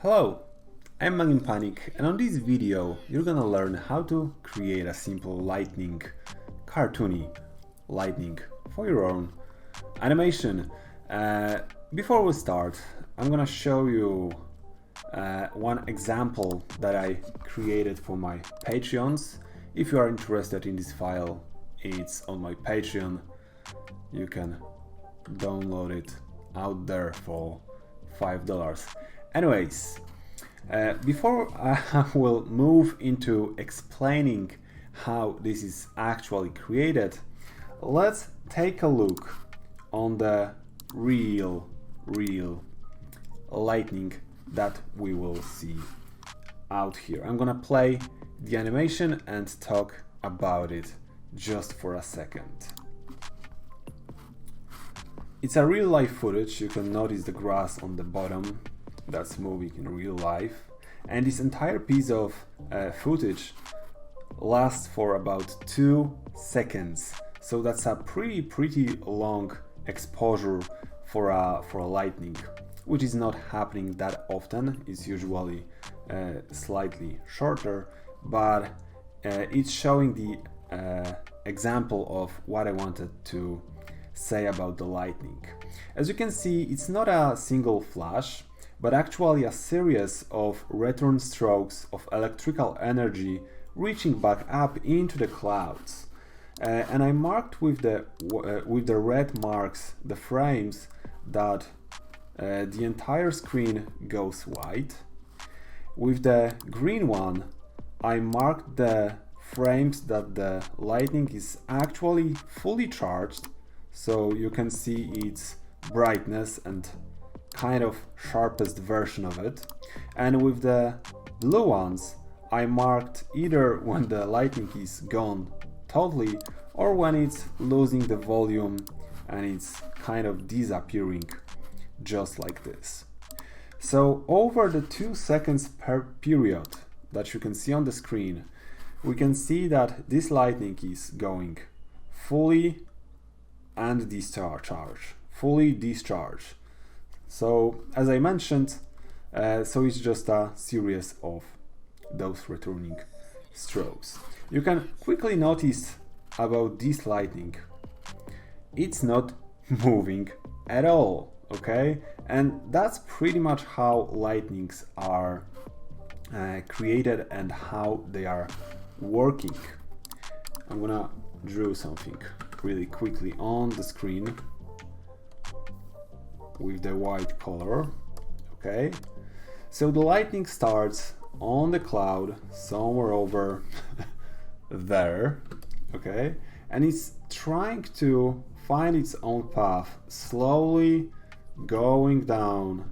Hello, I'm Maginpanic, and on this video you're gonna learn how to create a simple lightning, cartoony lightning for your own animation. Before we start, I'm gonna show you one example that I created for my Patreons. If you are interested in this file, it's on my Patreon. You can download it out there for $5. Anyways, before I will move into explaining how this is actually created, let's take a look on the real lightning that we will see out here. I'm gonna play the animation and talk about it just for a second. It's a real life footage. You can notice the grass on the bottom that's moving in real life, and this entire piece of footage lasts for about 2 seconds, so that's a pretty long exposure for a lightning, which is not happening that often. It's usually slightly shorter, but it's showing the example of what I wanted to say about the lightning. As you can see, it's not a single flash, but actually a series of return strokes of electrical energy reaching back up into the clouds. And I marked with the red marks the frames that the entire screen goes white. With the green one, I marked the frames that the lightning is actually fully charged, so you can see its brightness and kind of sharpest version of it. And with the blue ones, I marked either when the lightning is gone totally or when it's losing the volume and it's kind of disappearing, just like this. So over the 2 seconds per period that you can see on the screen, we can see that this lightning is going fully and fully discharge. So as I mentioned, so it's just a series of those returning strokes. You can quickly notice about this lightning, it's not moving at all, okay? And that's pretty much how lightnings are created and how they are working. I'm gonna draw something really quickly on the screen with the white color. Okay, so the lightning starts on the cloud somewhere over there, okay, and it's trying to find its own path, slowly going down,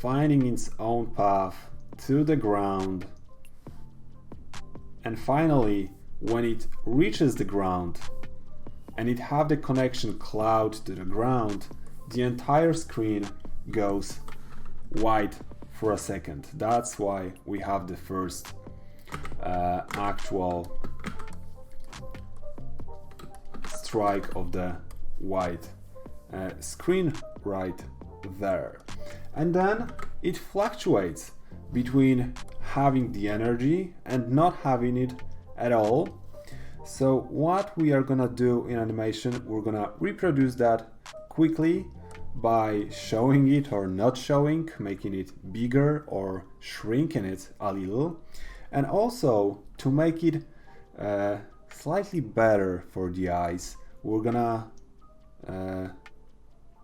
finding its own path to the ground, and finally when it reaches the ground and it have the connection cloud to the ground, the entire screen goes white for a second. That's why we have the first actual strike of the white screen right there. And then it fluctuates between having the energy and not having it at all. So what we are gonna do in animation, we're gonna reproduce that quickly by showing it or not showing, making it bigger or shrinking it a little, and also to make it slightly better for the eyes, we're gonna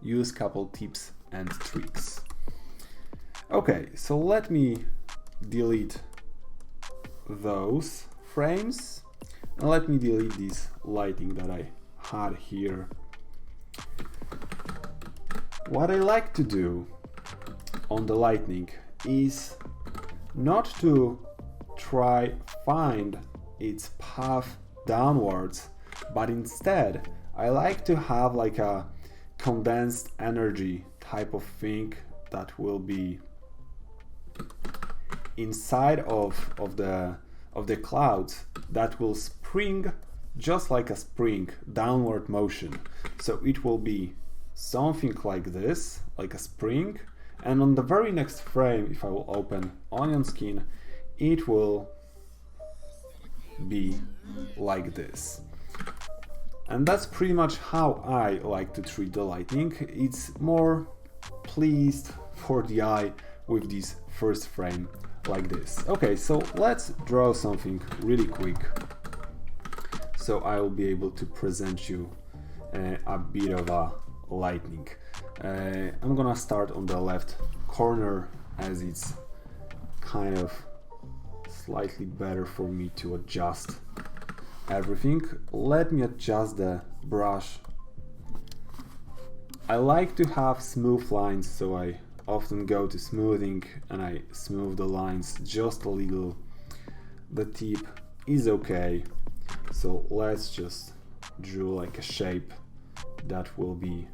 use a couple tips and tricks. Okay, so let me delete those frames and let me delete this lighting that I had here. What I like to do on the lightning is not to try find its path downwards, but instead I like to have like a condensed energy type of thing that will be inside of the clouds that will spring just like a spring downward motion. So it will be something like this, like a spring, And on the very next frame, if I will open onion skin, it will be like this. And that's pretty much how I like to treat the lightning. It's more pleased for the eye with this first frame like this. Okay, so let's draw something really quick, so I will be able to present you a bit of a lightning. I'm gonna start on the left corner, as it's kind of slightly better for me to adjust everything. Let me adjust the brush. I like to have smooth lines, so I often go to smoothing and I smooth the lines just a little. The tip is okay, so let's just draw like a shape that will be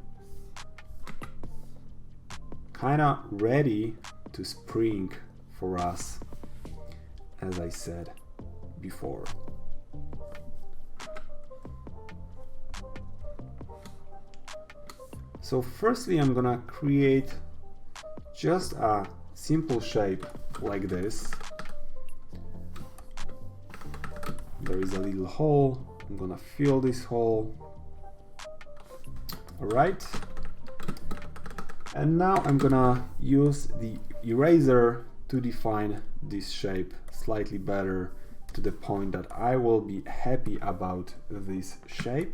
kind of ready to spring for us, as I said before. So firstly, I'm gonna create just a simple shape like this. There is a little hole. I'm gonna fill this hole. All right. And now I'm gonna use the eraser to define this shape slightly better, to the point that I will be happy about this shape.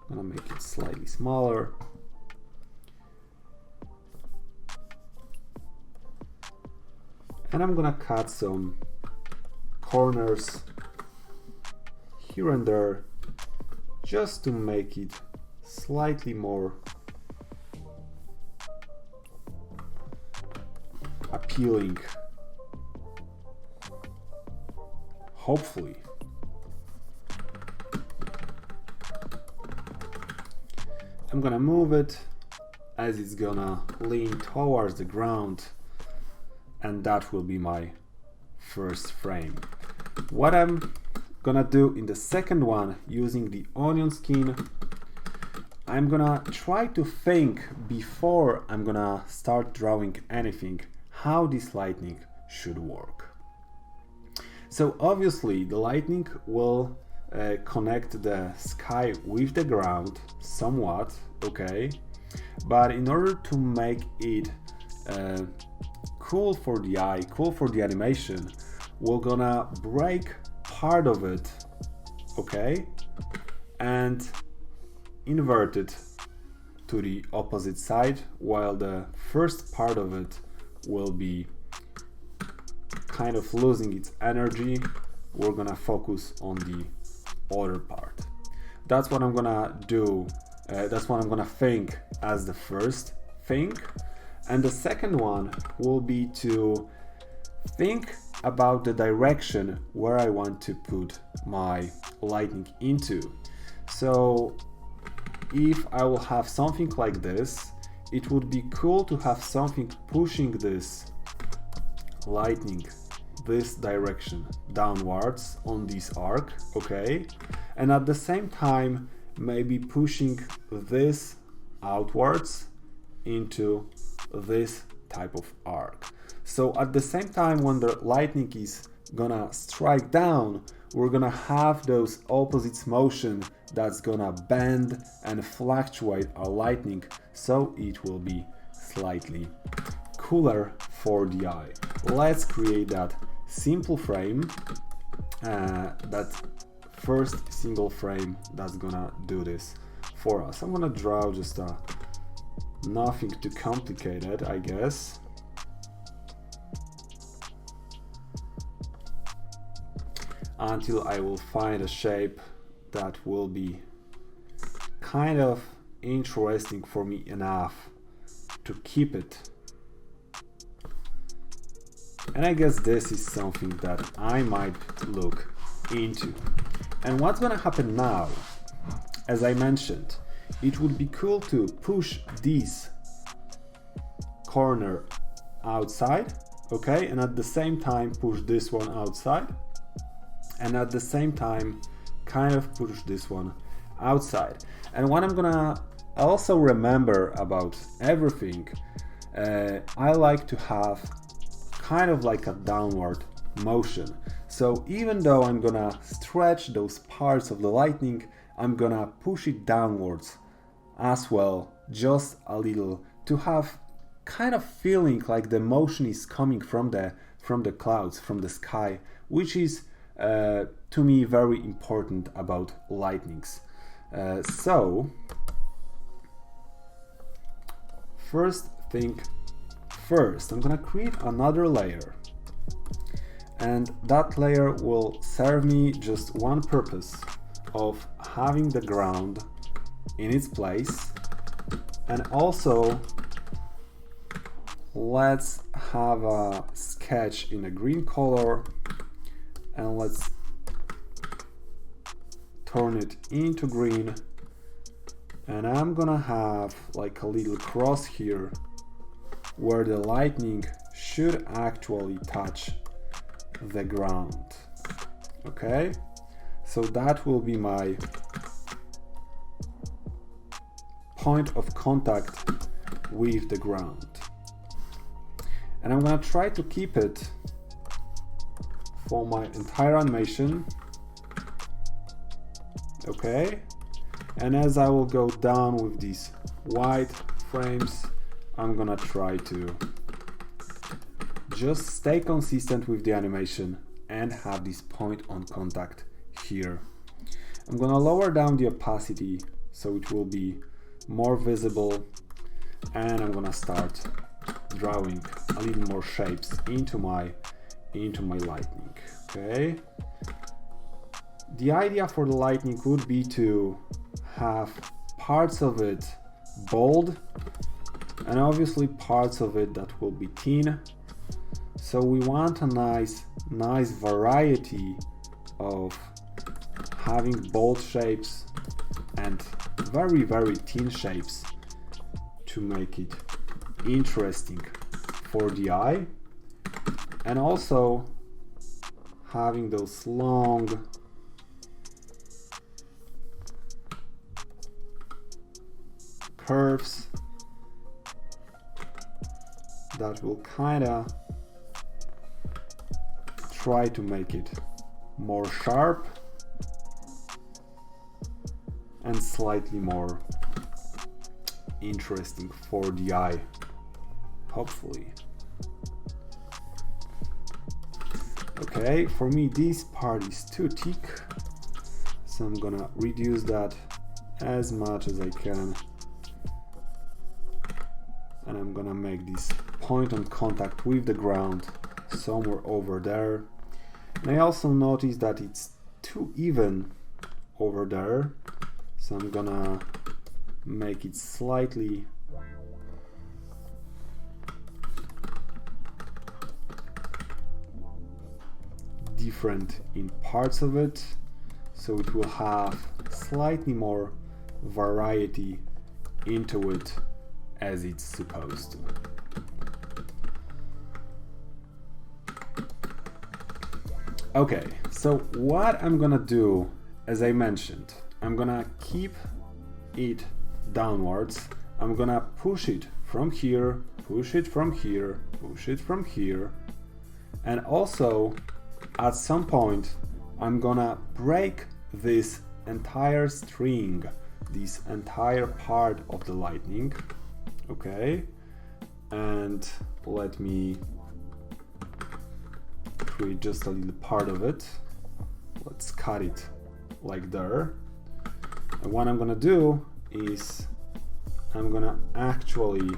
I'm gonna make it slightly smaller. And I'm gonna cut some corners here and there just to make it slightly more appealing, hopefully. I'm gonna move it as it's gonna lean towards the ground, and that will be my first frame. What I'm gonna do in the second one, using the onion skin, I'm gonna try to think before I'm gonna start drawing anything how this lightning should work. So obviously the lightning will connect the sky with the ground somewhat, okay, but in order to make it cool for the eye, cool for the animation, we're gonna break part of it, okay, and invert it to the opposite side, while the first part of it will be kind of losing its energy. We're gonna focus on the other part. That's what I'm gonna do. That's what I'm gonna think as the first thing. And the second one will be to think about the direction where I want to put my lightning into. So if I will have something like this, it would be cool to have something pushing this lightning this direction downwards on this arc, okay, and at the same time maybe pushing this outwards into this type of arc. So at the same time, when the lightning is gonna strike down, we're gonna have those opposites motion that's gonna bend and fluctuate our lightning, so it will be slightly cooler for the eye. Let's create that simple frame, that first single frame that's gonna do this for us. I'm gonna draw just nothing too complicated, I guess. Until I will find a shape that will be kind of interesting for me enough to keep it. And I guess this is something that I might look into. And what's gonna happen now, as I mentioned, it would be cool to push this corner outside, okay, and at the same time push this one outside, and at the same time kind of push this one outside. And what I'm gonna Also remember about everything, I like to have kind of like a downward motion. So even though I'm gonna stretch those parts of the lightning, I'm gonna push it downwards as well, just a little, to have kind of feeling like the motion is coming from the clouds, from the sky, which is to me very important about lightnings. So first thing first, I'm gonna create another layer, and that layer will serve me just one purpose of having the ground in its place. And also let's have a sketch in a green color, and let's turn it into green, and I'm gonna have like a little cross here where the lightning should actually touch the ground. Okay, so that will be my point of contact with the ground, and I'm gonna try to keep it for my entire animation. Okay, and as I will go down with these white frames, I'm gonna try to just stay consistent with the animation and have this point on contact here. I'm gonna lower down the opacity so it will be more visible, and I'm gonna start drawing a little more shapes into my lightning. Okay, the idea for the lightning would be to have parts of it bold and obviously parts of it that will be thin. So we want a nice variety of having bold shapes and very thin shapes to make it interesting for the eye, and also having those long curves that will kinda try to make it more sharp and slightly more interesting for the eye, hopefully. Okay, for me this part is too thick, so I'm gonna reduce that as much as I can, and I'm gonna make this point on contact with the ground somewhere over there. And I also notice that it's too even over there, so I'm gonna make it slightly different in parts of it, so it will have slightly more variety into it as it's supposed to. Okay, so what I'm gonna do, as I mentioned, I'm gonna keep it downwards. I'm gonna push it from here, push it from here, push it from here, and also at some point I'm gonna break this entire string, this entire part of the lightning. Okay, and let me create just a little part of it. Let's cut it like there. And what I'm gonna do is I'm gonna actually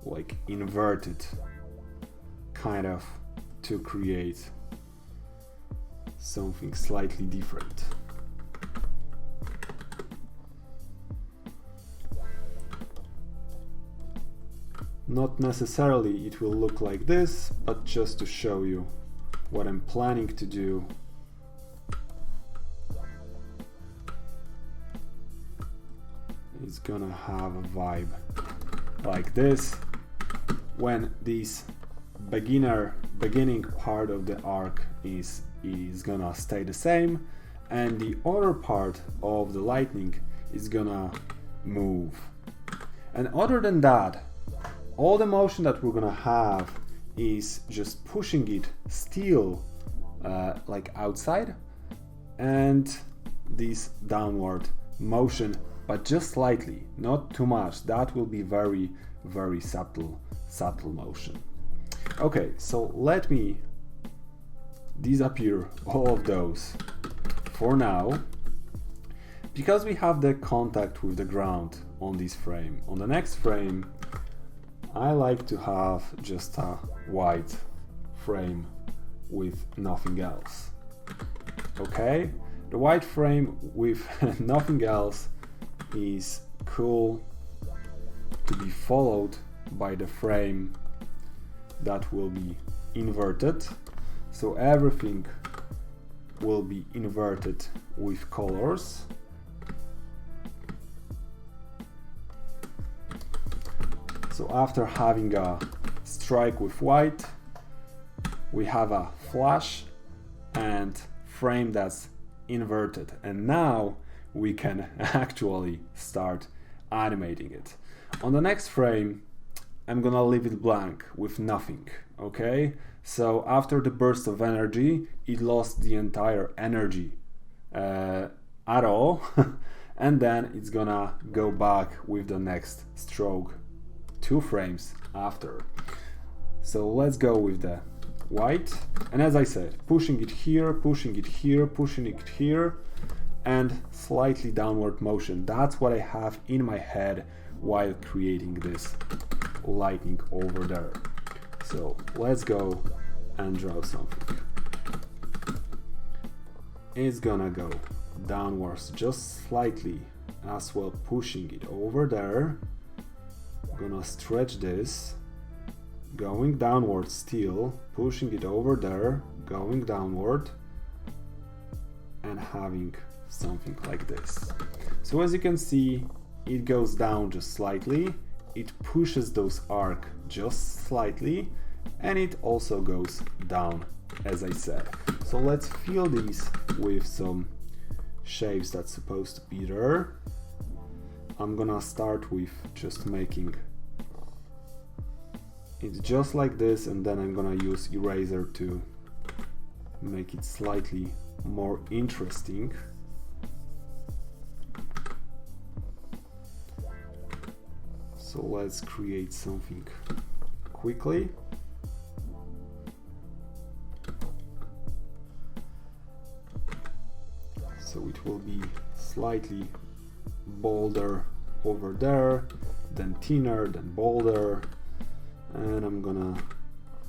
like invert it kind of to create something slightly different. Not necessarily it will look like this, but just to show you what I'm planning to do. It's gonna have a vibe like this when this beginning part of the arc is gonna stay the same, and the other part of the lightning it's gonna move. And other than that, all the motion that we're gonna have is just pushing it still like outside, and this downward motion, but just slightly, not too much. That will be very, very subtle motion. Okay, so let me disappear all of those for now, because we have the contact with the ground on this frame. On the next frame, I like to have just a white frame with nothing else. Okay, the white frame with nothing else is cool to be followed by the frame that will be inverted. So everything will be inverted with colors. So after having a strike with white, we have a flash and frame that's inverted, and now we can actually start animating it. On the next frame, I'm gonna leave it blank with nothing. Okay, so after the burst of energy, it lost the entire energy at all and then it's gonna go back with the next stroke 2 frames after. So let's go with the white, and as I said, pushing it here, pushing it here, pushing it here, and slightly downward motion. That's what I have in my head while creating this lightning over there. So let's go and draw something. It's gonna go downwards just slightly as well, pushing it over there. Gonna stretch this, going downward still, pushing it over there, going downward, and having something like this. So as you can see, it goes down just slightly, it pushes those arcs just slightly, and it also goes down, as I said. So let's fill these with some shapes that's supposed to be there. I'm gonna start with just making it just like this, and then I'm gonna use eraser to make it slightly more interesting. So let's create something quickly. So it will be slightly bolder over there, then thinner, then bolder, and I'm gonna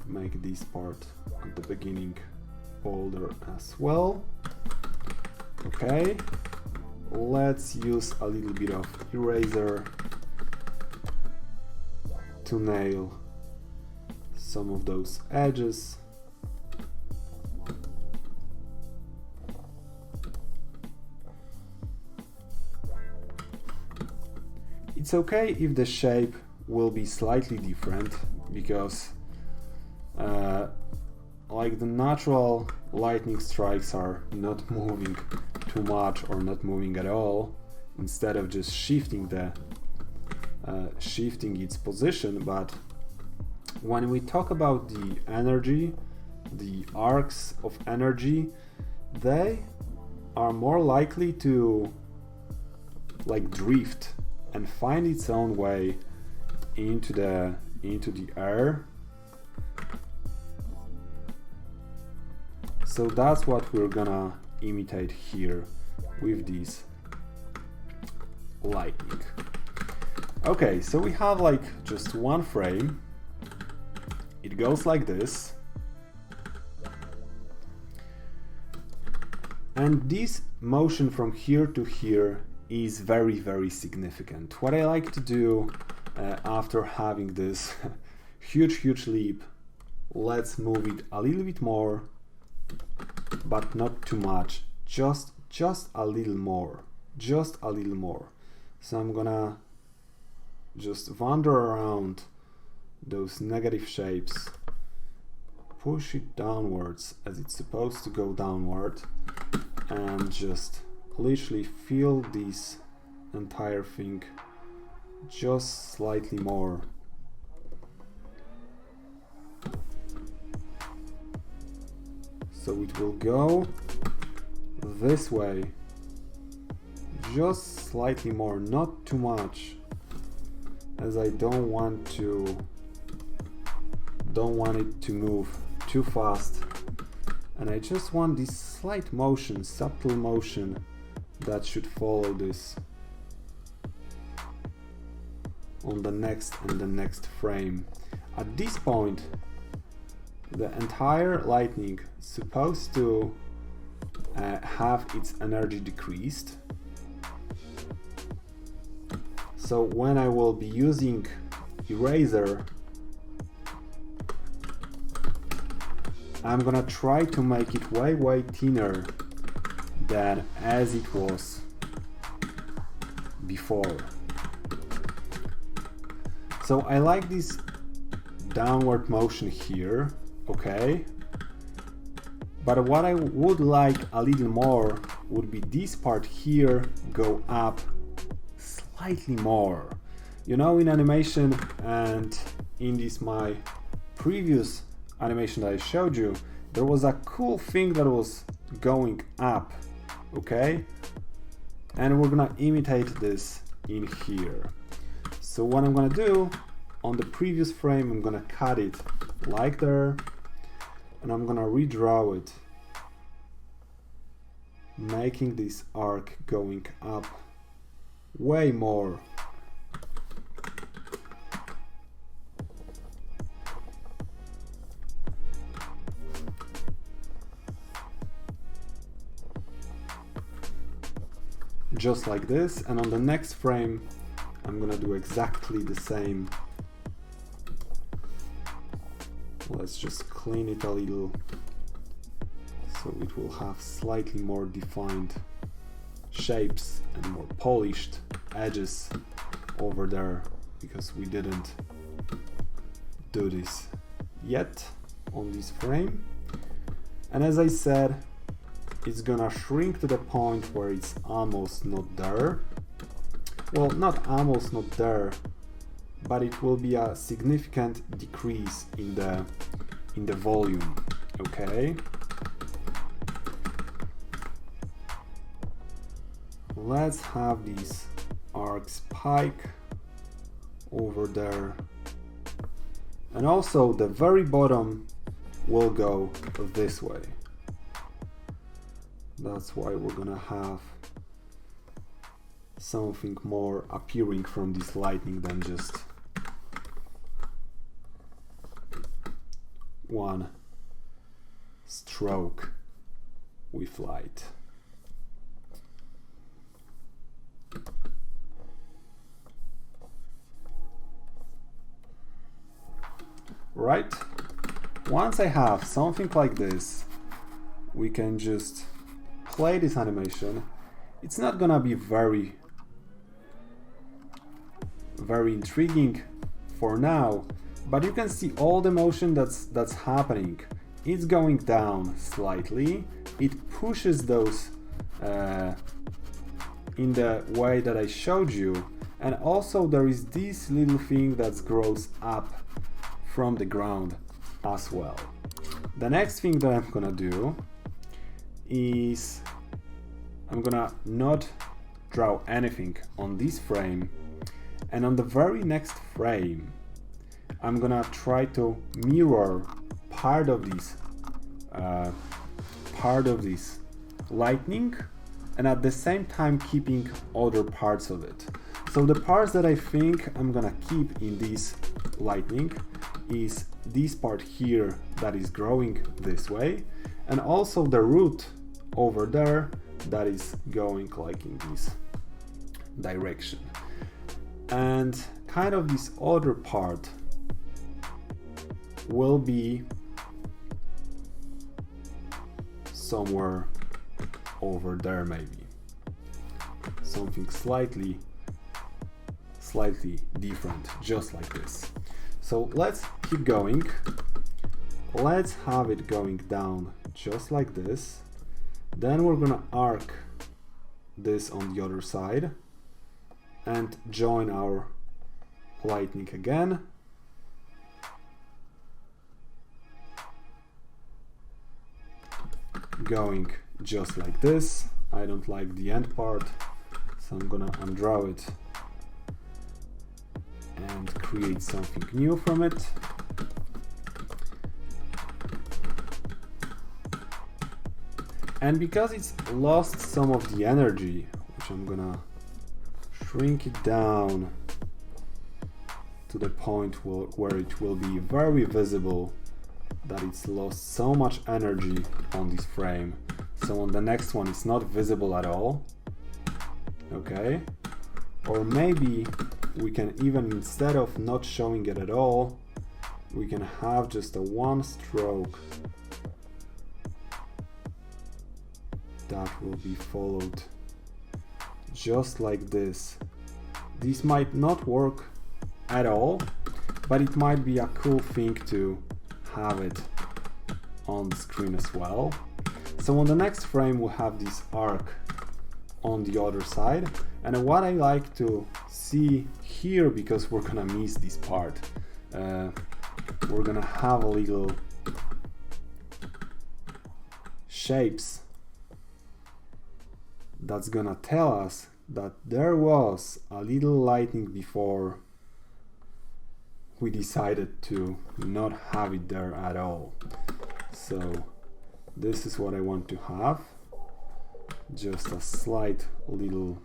make this part at the beginning bolder as well. Okay, let's use a little bit of eraser to nail some of those edges. It's okay if the shape will be slightly different, because like the natural lightning strikes are not moving too much or not moving at all, instead of just shifting its position. But when we talk about the energy, the arcs of energy, they are more likely to like drift and find its own way into the air. So that's what we're gonna imitate here with this lightning. Okay, so we have like just one frame. It goes like this, and this motion from here to here is very, very significant. What I like to do after having this huge leap, let's move it a little bit more, but not too much, just a little more, just a little more. So I'm gonna just wander around those negative shapes, push it downwards as it's supposed to go downward, and just literally fill these entire thing just slightly more. So it will go this way, just slightly more, not too much, as I don't want it to move too fast, and I just want this slight motion, subtle motion, that should follow this on the next and the next frame. At this point, the entire lightning is supposed to have its energy decreased. So when I will be using eraser, I'm gonna try to make it way thinner than as it was before. So I like this downward motion here, okay? But what I would like a little more would be this part here go up slightly more. You know, in animation and in this my previous animation that I showed you, there was a cool thing that was going up, okay? And we're gonna imitate this in here. So what I'm gonna do, on the previous frame, I'm gonna cut it like there, and I'm gonna redraw it, making this arc going up way more. Just like this, and on the next frame I'm gonna do exactly the same. Let's just clean it a little so it will have slightly more defined shapes and more polished edges over there, because we didn't do this yet on this frame. And as I said, it's gonna shrink to the point where it's almost not there. Well, not almost not there, but it will be a significant decrease in the volume, okay? Let's have these arcs spike over there, and also the very bottom will go this way. That's why we're gonna have something more appearing from this lightning than just one stroke with light. Right? Once I have something like this, we can just play this animation. It's not gonna be very intriguing for now, but you can see all the motion that's happening. It's going down slightly, it pushes those in the way that I showed you, and also there is this little thing that grows up from the ground as well. The next thing that I'm gonna do is I'm gonna not draw anything on this frame, and on the very next frame I'm gonna try to mirror part of this lightning, and at the same time keeping other parts of it. So the parts that I think I'm gonna keep in this lightning is this part here that is growing this way, and also the root over there that is going like in this direction. And kind of this other part will be somewhere over there, maybe something slightly different, just like this. So let's keep going. Let's have it going down just like this. Then we're gonna arc this on the other side, and join our lightning again. Going just like this. I don't like the end part, so I'm gonna undraw it and create something new from it. And because it's lost some of the energy, which I'm gonna shrink it down to the point where it will be very visible that it's lost so much energy on this frame. So on the next one it's not visible at all. Okay. Or maybe we can even, instead of not showing it at all, we can have just a one stroke that will be followed just like this. This might not work at all, but it might be a cool thing to have it on the screen as well. So on the next frame we'll have this arc on the other side, and what I like to see here, because we're gonna miss this part, we're gonna have a little shapes that's gonna tell us that there was a little lightning before we decided to not have it there at all. So this is what I want to have, just a slight little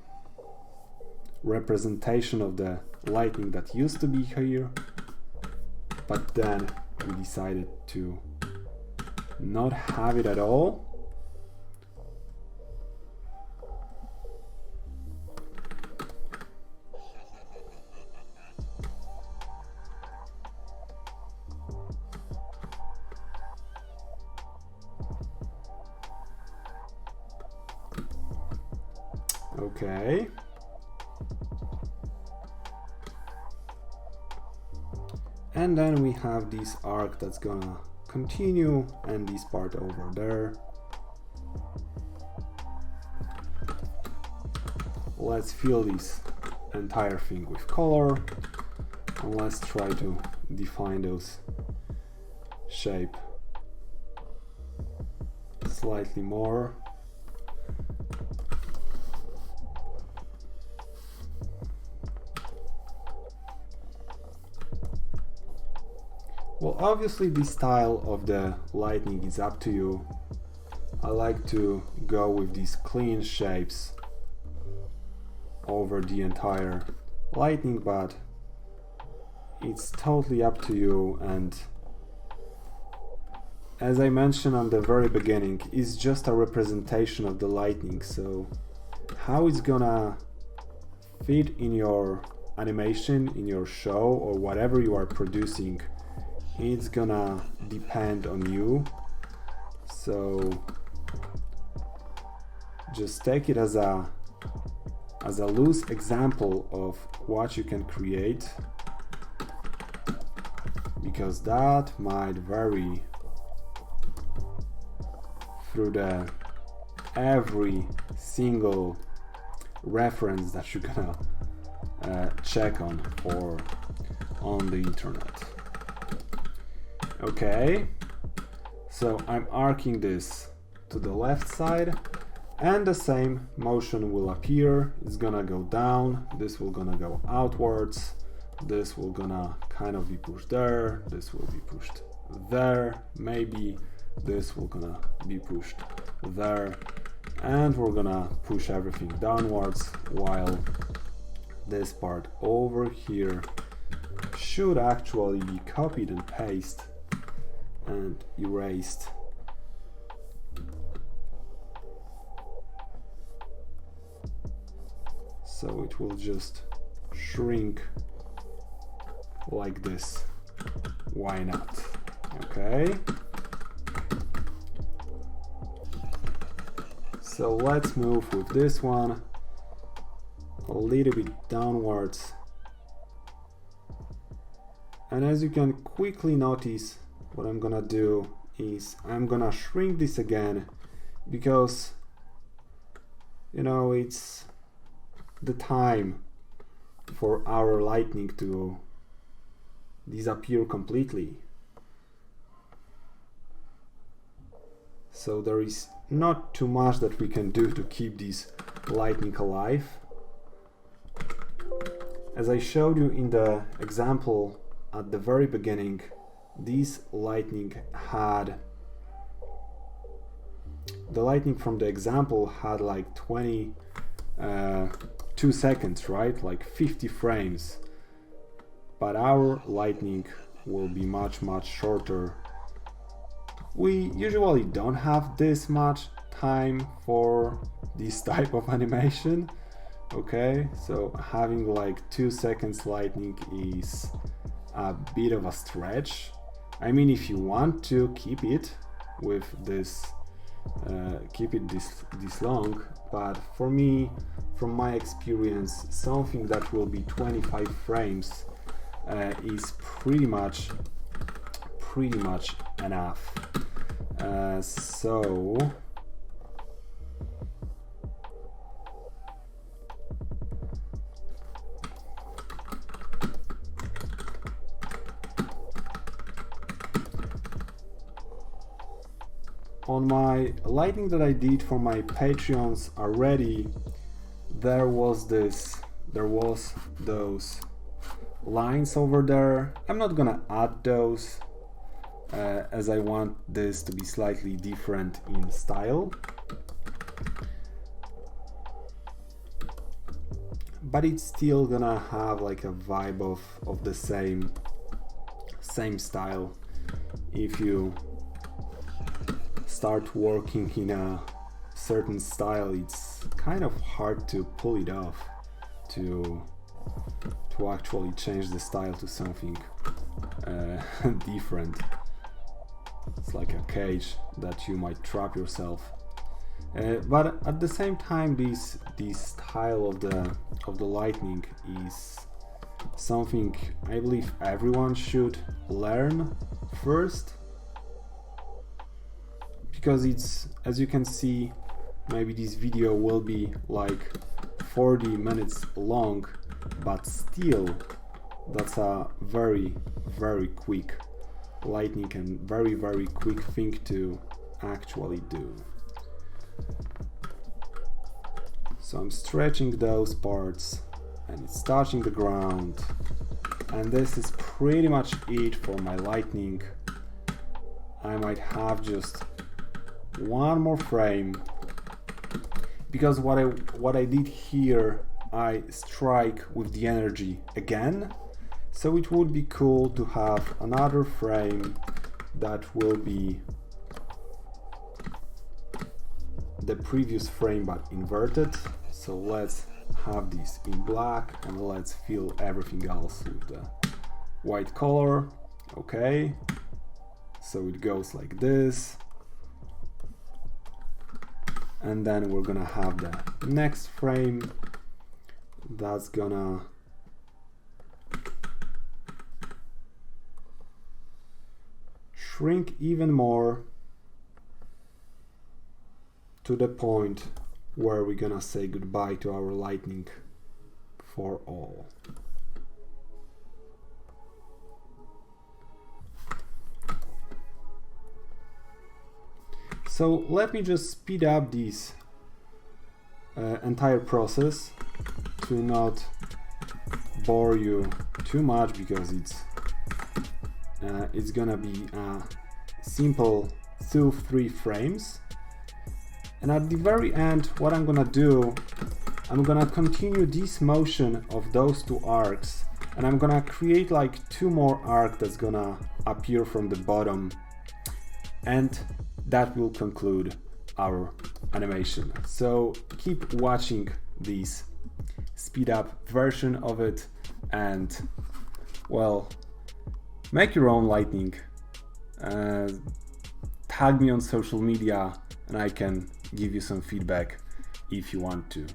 representation of the lightning that used to be here, but then we decided to not have it at all. Okay. And then we have this arc that's gonna continue, and this part over there. Let's fill this entire thing with color, and let's try to define those shape slightly more. Well, obviously the style of the lightning is up to you. I like to go with these clean shapes over the entire lightning, but it's totally up to you. And as I mentioned on the very beginning, it's just a representation of the lightning, so how it's gonna fit in your animation, in your show, or whatever you are producing, it's gonna depend on you. So just take it as a loose example of what you can create, because that might vary through the every single reference that you're gonna check on or on the internet. Okay, so I'm arcing this to the left side, and the same motion will appear. It's gonna go down, this will gonna go outwards, this will gonna kind of be pushed there, this will be pushed there, maybe this will gonna be pushed there, and we're gonna push everything downwards, while this part over here should actually be copied and pasted and erased. So it will just shrink like this. Why not? Okay. So let's move with this one a little bit downwards. And as you can quickly notice, what I'm gonna do is I'm gonna shrink this again, because, you know, it's the time for our lightning to disappear completely. So there is not too much that we can do to keep this lightning alive. As I showed you in the example at the very beginning, this lightning had, the lightning from the example had like 22 seconds, right? Like 50 frames. But our lightning will be much shorter. We usually don't have this much time for this type of animation. Okay, so having like 2 seconds lightning is a bit of a stretch. I mean, if you want to keep it with this, keep it this long, but for me, from my experience, something that will be 25 frames is pretty much enough. So on my lightning that I did for my Patreons already, there was those lines over there. I'm not gonna add those as I want this to be slightly different in style, but it's still gonna have like a vibe of the same style. If you start working in a certain style, it's kind of hard to pull it off, to actually change the style to something different. It's like a cage that you might trap yourself. But at the same time, this style of the lightning is something I believe everyone should learn first, because it's, as you can see, maybe this video will be like 40 minutes long, but still that's a very quick lightning and very quick thing to actually do. So I'm stretching those parts and it's touching the ground, and this is pretty much it for my lightning. I might have just one more frame, because what I did here, I strike with the energy again, so it would be cool to have another frame that will be the previous frame but inverted. So let's have this in black and let's fill everything else with the white color. Okay, so it goes like this, and then we're gonna have the next frame that's gonna shrink even more to the point where we're gonna say goodbye to our lightning for all. So let me just speed up this entire process to not bore you too much, because it's gonna be a simple 2-3 frames. And at the very end, what I'm gonna do, I'm gonna continue this motion of those two arcs, and I'm gonna create like 2 more arcs that's gonna appear from the bottom, and that will conclude our animation. So keep watching this speed up version of it, and well, make your own lightning. Tag me on social media and I can give you some feedback if you want to,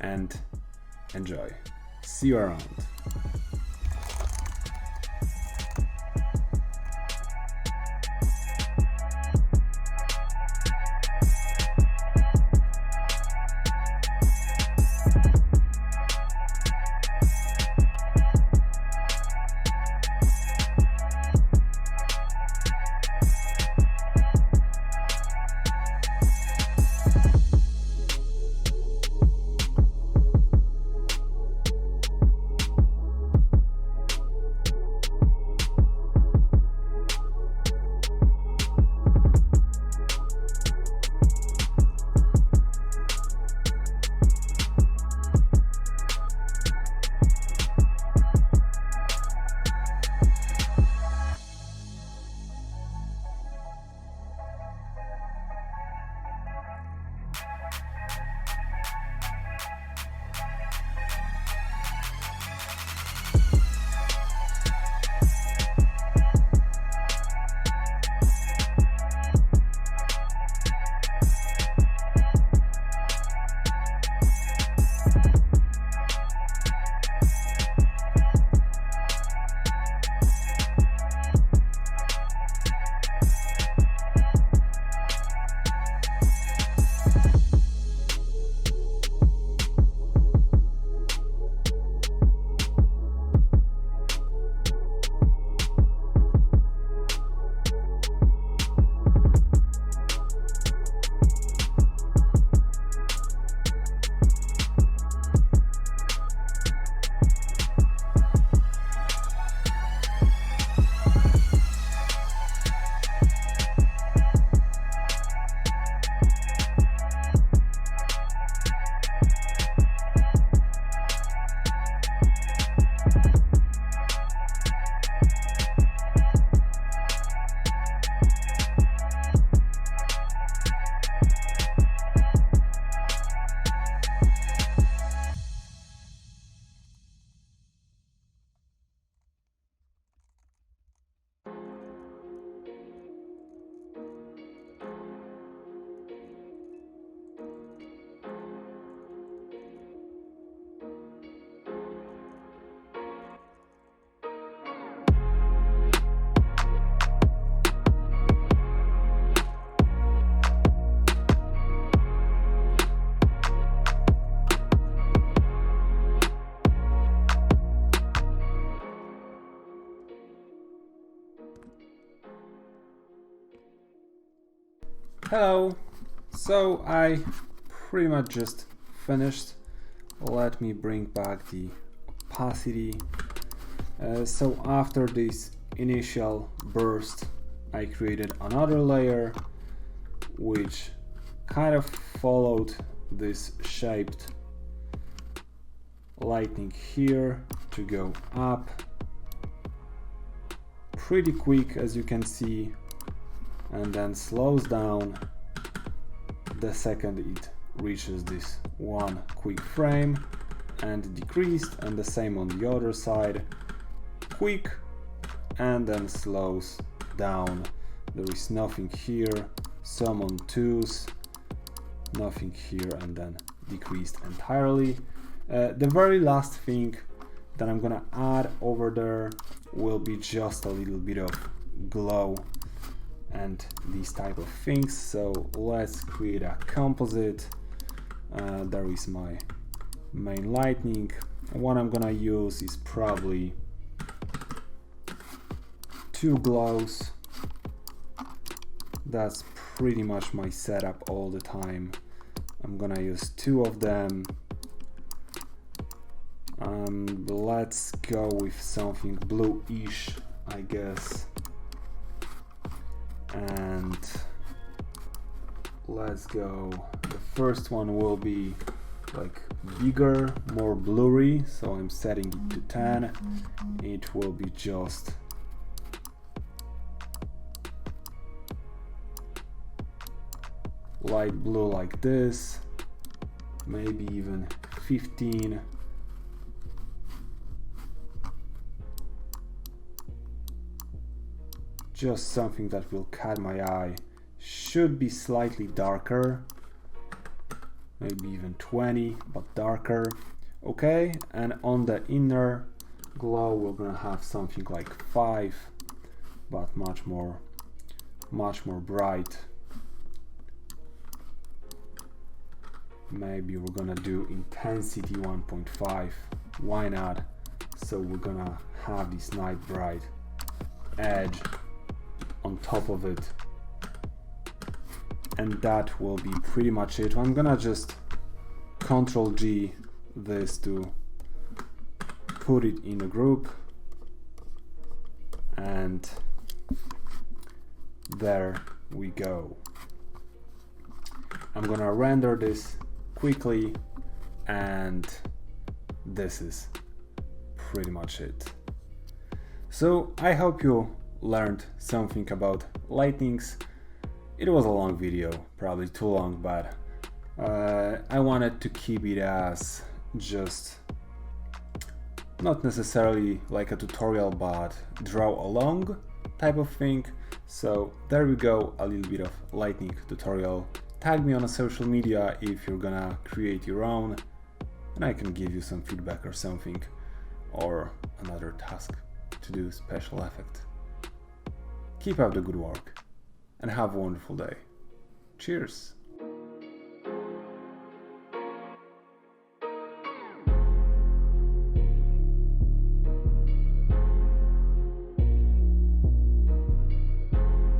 and enjoy. See you around. Hello! So I pretty much just finished. Let me bring back the opacity. So after this initial burst, I created another layer which kind of followed this shaped lightning here to go up pretty quick, as you can see, and then slows down the second it reaches this one quick frame, and decreased, and the same on the other side, quick and then slows down. There is nothing here, some on twos, nothing here, and then decreased entirely. The very last thing that I'm gonna add over there will be just a little bit of glow and these type of things. So let's create a composite. There is my main lightning. What I'm gonna use is probably 2 glows. That's pretty much my setup all the time. I'm gonna use 2 of them. Let's go with something blue-ish, I guess. And let's go. The first one will be like bigger, more blurry, so I'm setting it to 10. It will be just light blue like this, maybe even 15. Just something that will catch my eye. Should be slightly darker, maybe even 20, but darker. Okay, and on the inner glow we're gonna have something like 5, but much more bright. Maybe we're gonna do intensity 1.5. Why not? So we're gonna have this night bright edge on top of it, and that will be pretty much it. I'm gonna just Ctrl G this to put it in a group, and there we go. I'm gonna render this quickly, and this is pretty much it. So I hope you learned something about lightnings. It was a long video, probably too long, but I wanted to keep it as just not necessarily like a tutorial, but draw along type of thing. So there we go, a little bit of lightning tutorial. Tag me on a social media if you're gonna create your own, and I can give you some feedback or something, or another task to do special effect. Keep up the good work and have a wonderful day. Cheers!